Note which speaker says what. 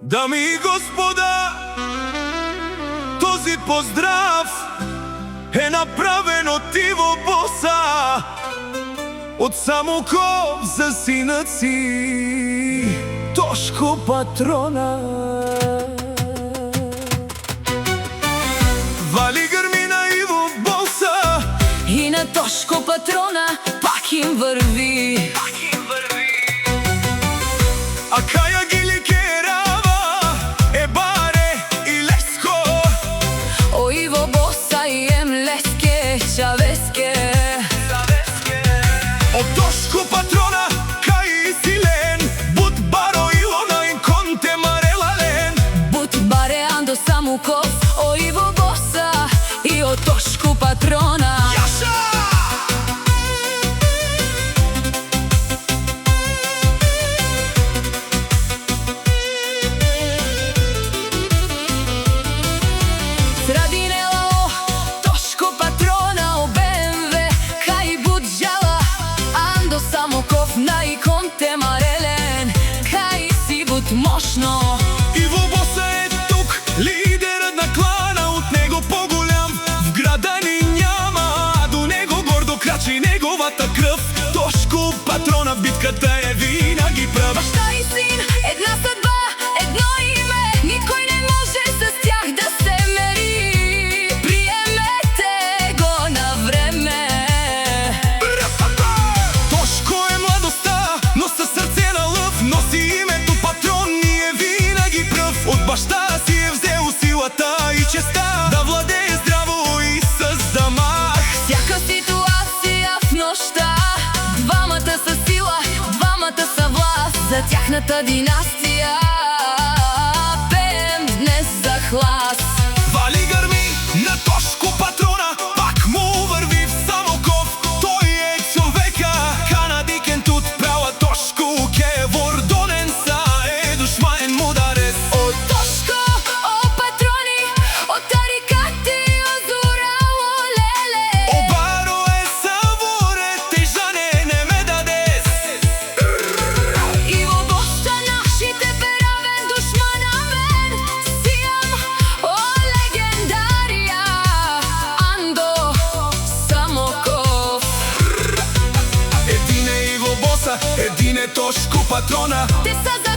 Speaker 1: Дами и господа, този поздрав е направен от Иво Боса, от Самоков за синът си Тошко Патрона. Вали гърми на Иво Боса
Speaker 2: и на Тошко Патрона пак им върви.
Speaker 1: А Кая ги керава е баре и леско.
Speaker 2: О Иво Боса и ем леске чавеске.
Speaker 1: О Тошко Патрона кај и силен, бут баро Илона ин конте марелален.
Speaker 2: Бут баре Андо Самоков, о Иво Боса и о Тошко Патрона. Мощно.
Speaker 1: Иво Боса е тук, лидерът на клана, от него по-голям в града ни няма. До него гордо крачи неговата кръв. Тошко Патрона в битката е винаги прав.
Speaker 2: Баща и син, една съдба, едно име, никой не може с тях да се мери. Приемете го на време.
Speaker 1: Тошко е младостта, но със сърце на лъв, носи името Патрон и е винаги пръв. От баща си е взел силата и честа да владее здраво и с замах.
Speaker 2: Всяка ситуация в нощта, двамата са сила, двамата са власт. За тяхната династия пеем днес за хлас.
Speaker 1: Вали гърми на Тошко Патрона, пак му върви в Самоков. Той е човека, канадикен тут права Тошко Кевор донен са е душманен мударец.
Speaker 2: О Тошко, о Патрони, о тарикати, о Зорало леле.
Speaker 1: О баро е савуре, тежане не ме дадес.
Speaker 2: Иво Боса нашите перавен душмана мен сиям, о легендария Андо Самоков.
Speaker 1: Един е Иво Боса, един е Тошко Патрона.
Speaker 2: Те са